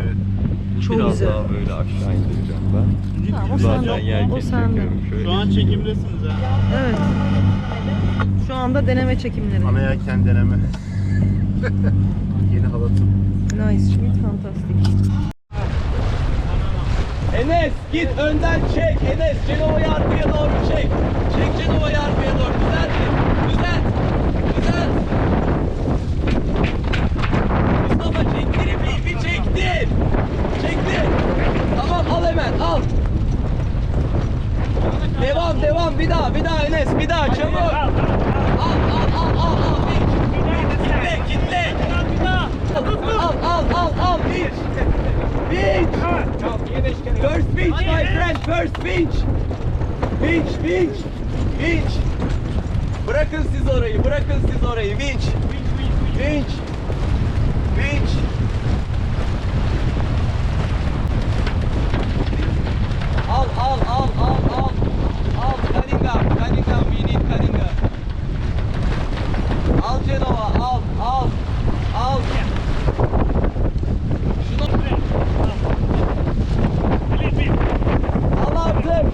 Evet. Çok Biraz güzel. daha böyle aşağı indireceğim ben. Tamam, o Zaten sende. yelken O sende. çekiyorum şöyle. Şu an çekimdesiniz ha. Evet. Şu anda deneme çekimleri. Ana yelken deneme. Yeni halatım. Nice, Schmidt, fantastik. Enes git önden çek. Enes Cenova'yı arkaya doğru çek. Çek Cenova'yı arkaya doğru. Düzelt. Düzelt. Düzelt. Mustafa çektir bir çektin. Çektin. Tamam al hemen al. Devam bir daha Enes bir daha çabuk. Al. Kitle. Al. Pinch. First pinch my friend, first pinch. Pinch. Bırakın siz orayı. Pinch. Al. Cunningham, we need Cunningham. Al Genova, al. Şunu al artık.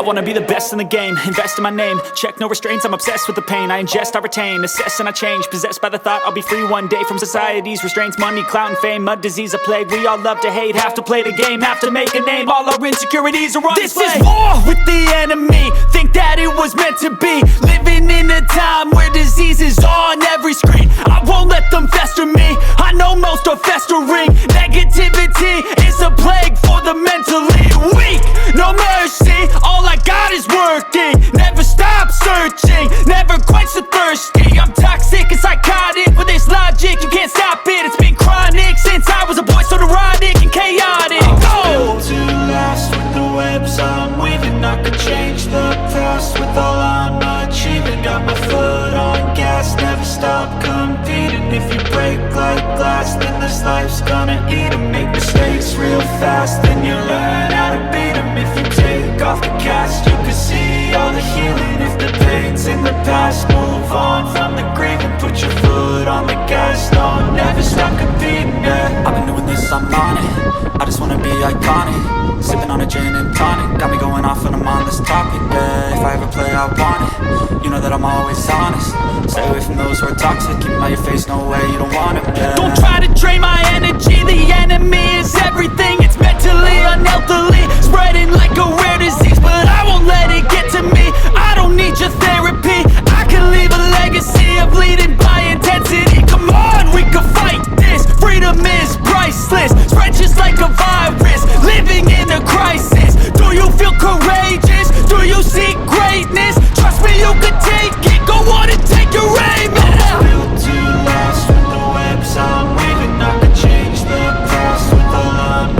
wanna be the best in the game, invest in my name, check no restraints, I'm obsessed with the pain. I ingest, I retain, assess and I change, possessed by the thought I'll be free one day from society's restraints. Money, clout and fame, mud, disease, a plague. We all love to hate, have to play the game, have to make a name. All our insecurities are on display. This is war with the enemy, think that it was meant to be. Living in a time where disease is on every screen. I won't let them fester me, I know most are festering. Negativity is a plague for the mentally weak. No mercy, all I got is working. Never stop searching, never quench the thirsty. I'm toxic and psychotic, with this logic you can't stop it. It's been chronic since I was a boy, so neurotic and chaotic. Built to last with the webs I'm weaving. I could change the past with all I'm achieving. Got my foot on gas, never stop competing. If you break like glass, then this life's gonna eat 'em. Make mistakes real fast, then you learn how to beat 'em. If you take off the cast, you can see all the healing. If the pain's in the past, move on from the grave and put your foot on the gas. No, never stop competing, yeah. I've been doing this, I'm on it. I just wanna be iconic. Sipping on a gin and tonic, got me going off when I'm on this topic, yeah. If I ever play, I want it. You know that I'm always honest. Stay away from those who are toxic. Keep them out your face, no way, you don't want it, yeah. Don't try to drain my energy, the enemy is everything. It's mentally, unhealthily, spreading like a rare disease. But I won't let it get to me, I don't need your therapy. I can leave a legacy of leading by intensity. Come on, we can fight this, freedom is priceless. Spread just like a virus, living in a crisis. Do you feel courageous? Do you seek greatness? Trust me, you can take it, go on and take your aim, yeah. Built to last with the webs I'm weaving. I could change the past with all I'm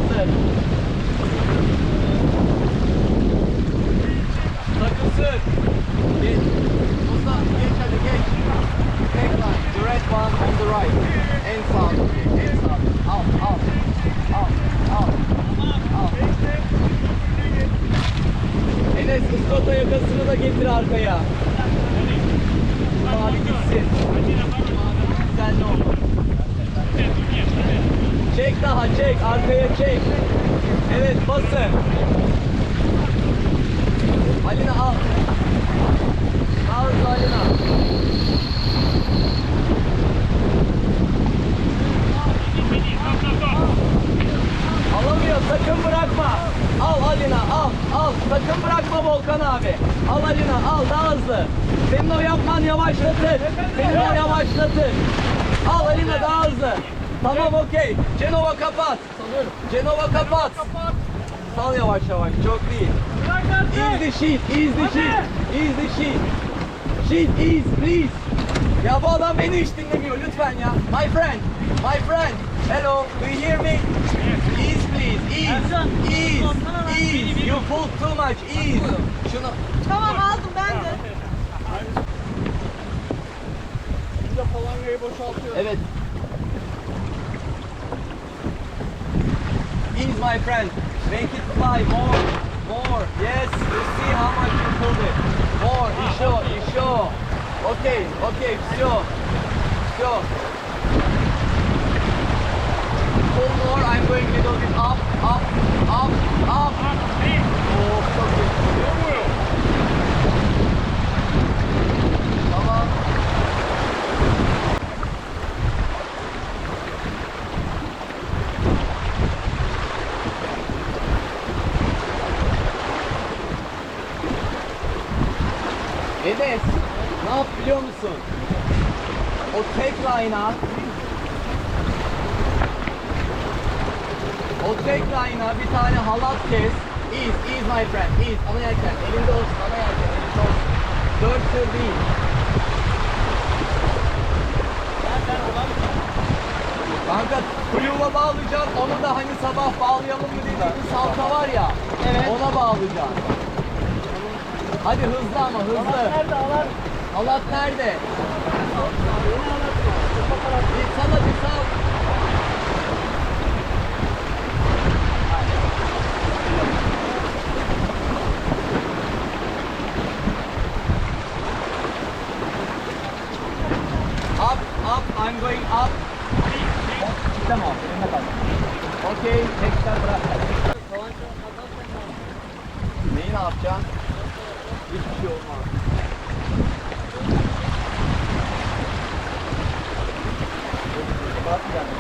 hazır. Sakın sür. Geç. Usta geç hadi geç. Take line. The red one on the right. En sağ. En sağ. Al. Enes ıslata yakasını da getir arkaya. Mavi gitsin. Güzel ne olur. Çek daha çek. Arkaya çek. Evet basın. Alina al. Daha hızlı Alina. Alamıyor sakın bırakma. Al Alina al. Sakın bırakma Volkan abi. Al Alina al daha hızlı. Senin o yapman yavaşlatır. Al Alina daha hızlı. Tamam okey. Cenova kapat. Cenova kapat. Sal yavaş yavaş çok değil. Ease the sheet. Sheet ease please. Ya bu adam beni hiç dinlemiyor lütfen ya. My friend. Hello, do you hear me? Ease please, ease. You pull too much, ease. Şunu. Tamam aldım ben de. Bir de falangayı boşaltıyor. Evet. Ease my friend. Make it fly more. Yes, you see how much you pulled it. More, еще. Okay, все. Pull more, I'm going a little bit up. Oh, çok iyi. Tamam. Enes, ne yap biliyor musun? O tek line'a bir tane halat kes. Ease my friend, ease. Ana yelken, elinde olsun, elinde olsun. 4 tır değil. Kanka kuyuğuna bağlayacaksın, onu da hani sabah bağlayalım mı dediğimiz salta var ya, evet. Ona bağlayacaksın. Hadi hızlı ama hızlı. Halat nerede? Bir sal hadi sal. Up, I'm going up. Tamam, önüne kal. Okey, tekrar bırak. Neyi ne yapacaksın? Hiçbir şey olmaz. Bak yani.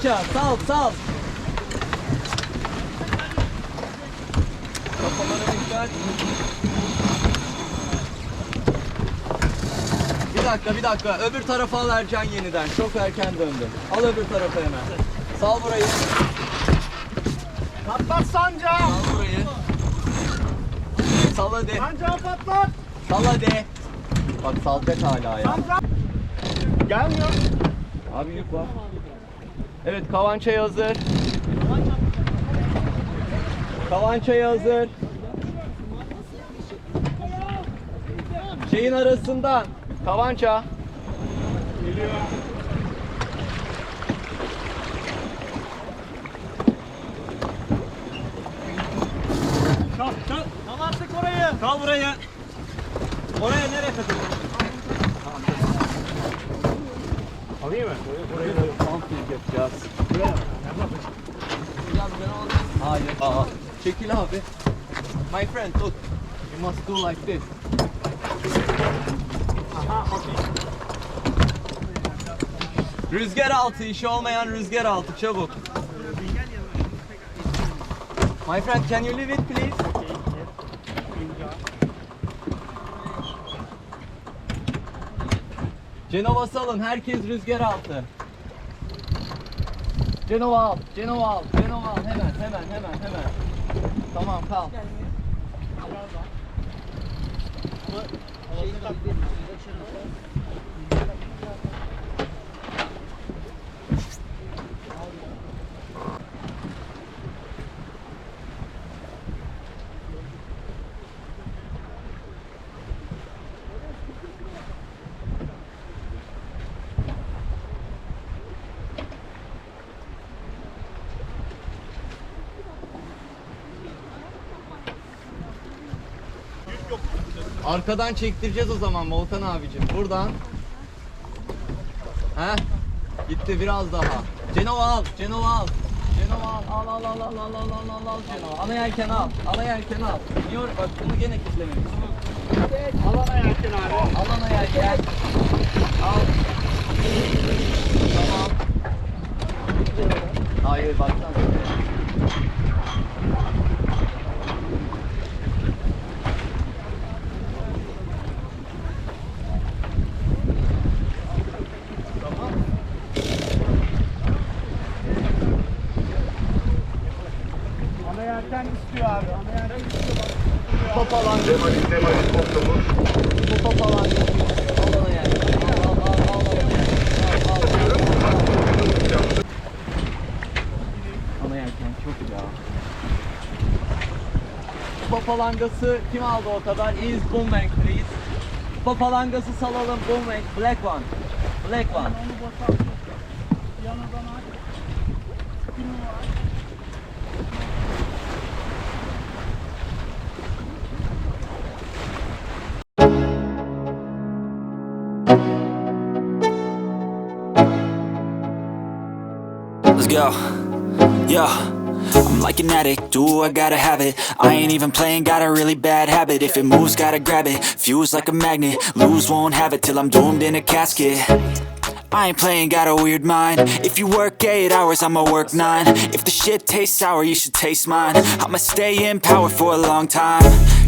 Salınca sal. Kafalara dikkat. Bir dakika. Öbür tarafa al Ercan yeniden. Çok erken döndü. Al öbür tarafa hemen. Sal burayı. Patlat sancağı. Sal burayı. Sal hadi. Sancağı patlat. Sal hadi. Bak salacak hala ya. Gelmiyor. Abi yük var. Evet, kavançaya hazır. Kavançaya hazır. Şeyin arasından. Kavança. Geliyor. Kalk. Tam attık orayı. Kal buraya. Oraya nereye takılıyorsun? Alayım mı? Oraya da Pumping yapacağız. Hayır. Çekil abi. My friend, look. You must do like this. Aha, okay. Rüzgar altı, işi olmayan rüzgar altı, çabuk. My friend, can you leave it please? Cenova salın, herkes rüzgar altı. Cenova al. Hemen. Tamam, kal. Arkadan çektireceğiz o zaman Volkan abicim. Buradan. Heh. Gitti biraz daha. Cenova al. Al Cenova. Ana yelken al. Niye bak bunu gene kilitlememiş. Alana yelken abi. Alana yelken. Al. Tamam. Hayır baksana. Ana yelken istiyor abi. Ana yelken istiyor. Top alan. Bu top alan. Alana yelken. Al. Ana yelken çok ya. Papalangası kim aldı o kadar? Is boomerang please. Papalangası salalım boomerang. Black one. Onu boşalt. Yanından aç. Spin'i var. Let's go. Yo, I'm like an addict, do I gotta have it. I ain't even playing, got a really bad habit. If it moves, gotta grab it, fuse like a magnet. Lose, won't have it till I'm doomed in a casket. I ain't playing, got a weird mind. If you work 8 hours, I'ma work 9. If the shit tastes sour, you should taste mine. I'ma stay in power for a long time.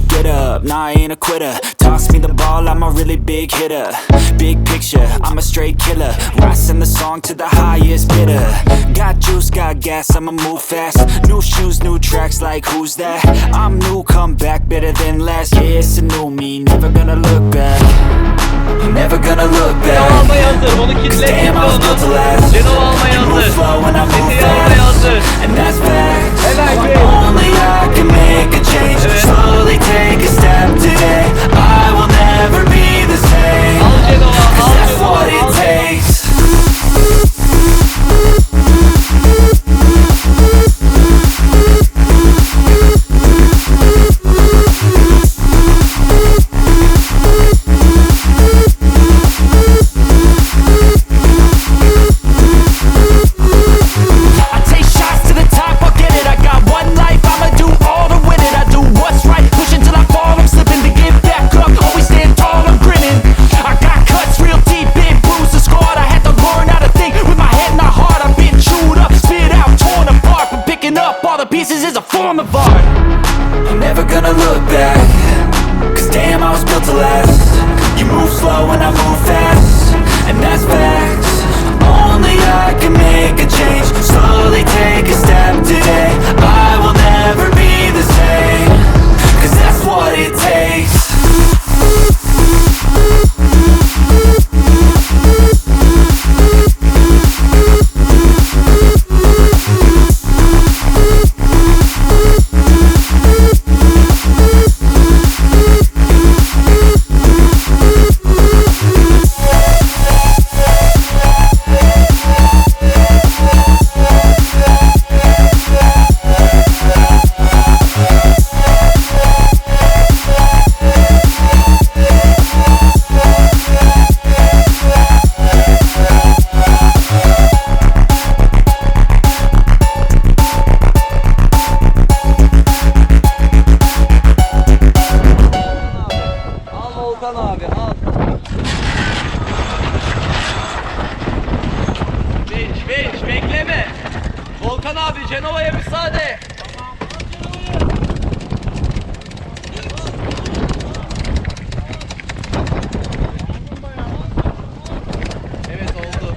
Get up, nah, I ain't a quitter. Toss me the ball, I'm a really big hitter. Big picture, I'm a straight killer. Rising the song to the highest bidder. Got juice, got gas, I'ma move fast. New shoes, new tracks, like who's that? I'm new, come back, better than last. Yeah, it's a new me, never gonna look back. Never gonna look back. Cause damn, I was built to last. You move slow when I move fast. And that's fact. Only I can make a change. Slowly take a step today. I will never be the same. 'Cause that's what it takes. I got Müsaade müsaade. Evet oldu.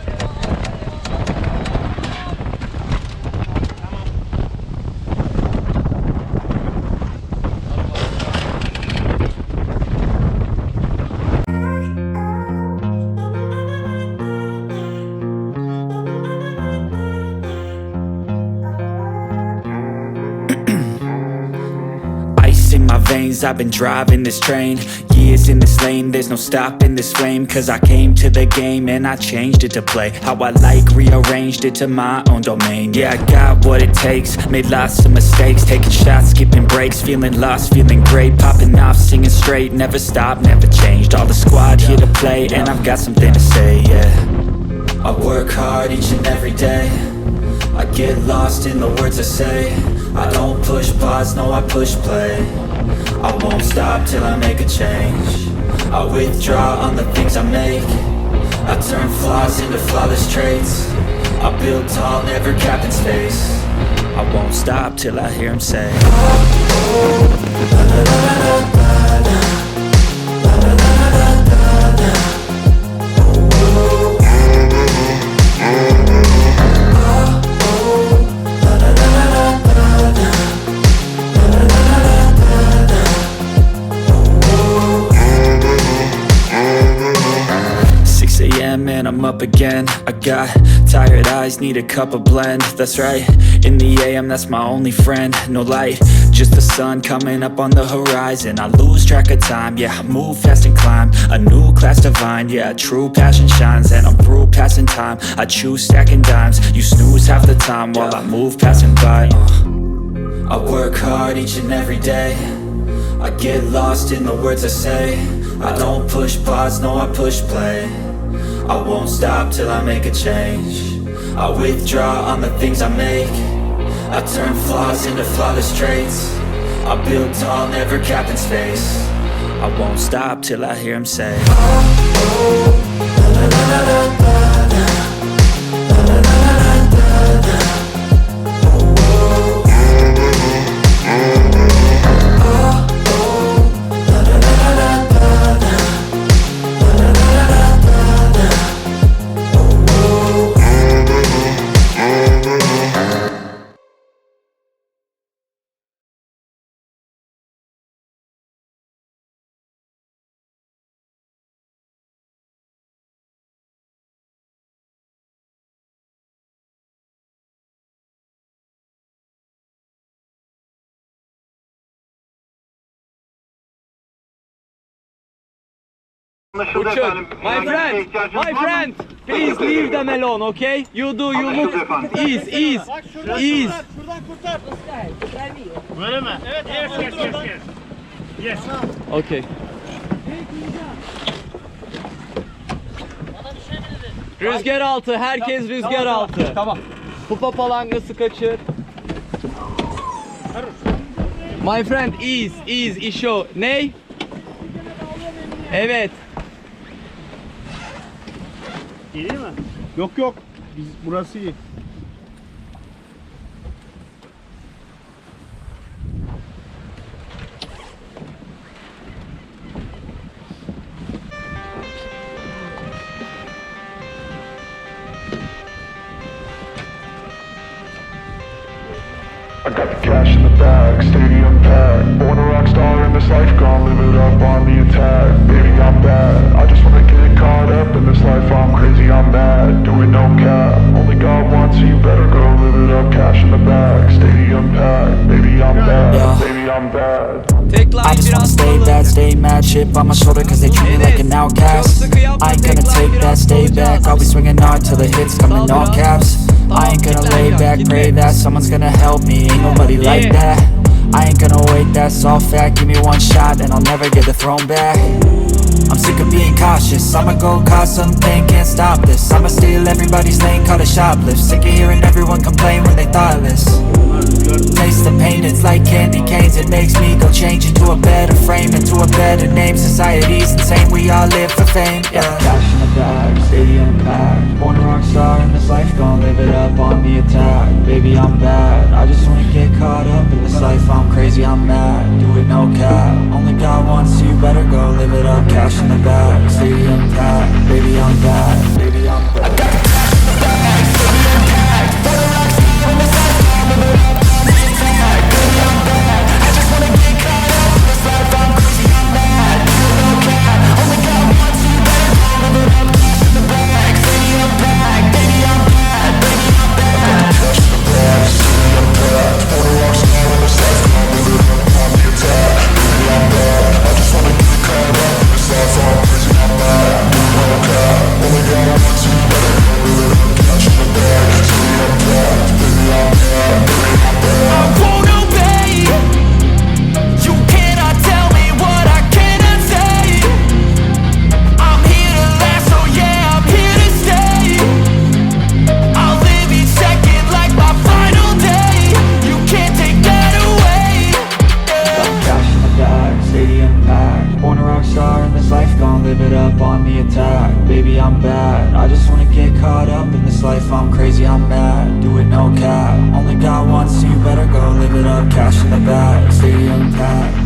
Ice in my veins, I've been driving this train. Years in this lane, there's no stopping this flame. Cause I came to the game and I changed it to play how I like, rearranged it to my own domain. Yeah, I got what it takes, made lots of mistakes, taking shots, skipping breaks, feeling lost, feeling great, popping off, singing straight, never stopped, never changed. All the squad here to play and I've got something to say, yeah. I work hard each and every day, I get lost in the words I say. I don't push pause, no I push play. I won't stop till I make a change. I withdraw on the things I make. I turn flaws into flawless traits. I build tall, never capped in space. I won't stop till I hear him say, and I'm up again. I got tired eyes, need a cup of blend. That's right, in the AM, that's my only friend. No light, just the sun coming up on the horizon. I lose track of time, yeah, I move fast and climb a new class divine, yeah, true passion shines. And I'm through passing time, I choose stacking dimes. You snooze half the time while I move passing by. I work hard each and every day, I get lost in the words I say. I don't push pause, no I push play. I won't stop till I make a change. I withdraw on the things I make. I turn flaws into flawless traits. I build tall, never capped in space. I won't stop till I hear him say, Uçuk. My friend, please leave them alone, okay? You look ease. Şuradan kurtar. Böyle mi? Evet. Yes. Okay. Rüzgar altı, herkes rüzgar altı. Tamam. Kupa palangası kaçır. My friend, ease, işo. Ney? Evet. İyi değil mi? Yok. Burası iyi. I got the cash in the bag, stadium packed. Born a rock star in this life, gonna live it up on the attack. Baby, I'm bad, I just wanna get caught up in this life. I'm crazy, I'm mad, doing no cap. Only God wants you, better go live it up. Cash in the bag, stadium packed. Baby, I'm bad, baby, I'm bad. I just wanna stay bad, stay mad, chip on my shoulder cause they treat me like an outcast. I ain't gonna take that, stay back, I'll be swinging hard till the hits come in all caps. I ain't gonna lay back, pray that someone's gonna help me, ain't nobody like that. I ain't gonna wait, that's all fact, give me one shot and I'll never get the throne back. I'm sick of being cautious, I'ma go cause something, can't stop this. I'ma steal everybody's lane, call it shoplift. Sick of hearing everyone complain when they thoughtless. Taste the pain, it's like candy canes. It makes me go change into a better frame, into a better name. Society's insane, we all live for fame, yeah. Cash in the bag, stadium packed. Born a rock star in this life, gon' live it up on the attack. Baby, I'm bad, I just wanna get caught up in this life. I'm crazy, I'm mad, do it no cap. Only got one, so you better go live it up. Cash in the bag, stadium packed. Baby, I'm bad, baby, I'm bad. I got the cash in the bag, stadium packed. Born a rock star in this life, gon' live it up on the attack. Baby, I'm bad, I just wanna get caught up in this life. I'm crazy, I'm mad, do it no cap. Only got one, so you better go live it up. Cash in the bag, stadium packed. Baby, I'm bad, baby, I'm bad. Cash in the bag, stadium packed. Born a rock star in this life, gon' live it up on the attack. Baby, I'm bad, I just wanna get caught up in this life. I'm crazy, I'm mad, do it no cap. Only got one, so you better go live it up. Cash in the bag, stadium packed. Baby, I'm bad, baby, I'm bad. I won't obey. You cannot tell me what I cannot say. I'm here to last, so yeah, I'm here to stay. I'll live each second like my final day. You can't take that away. Got cash in the bag, stadium packed. Born a rock star in this life, gon' live it up on the attack. Baby, I'm bad, I just wanna get caught up in this life. I'm crazy, I'm mad, do it no cap. Only got one, so you better go live it up. Cash in the bag, stadium packed.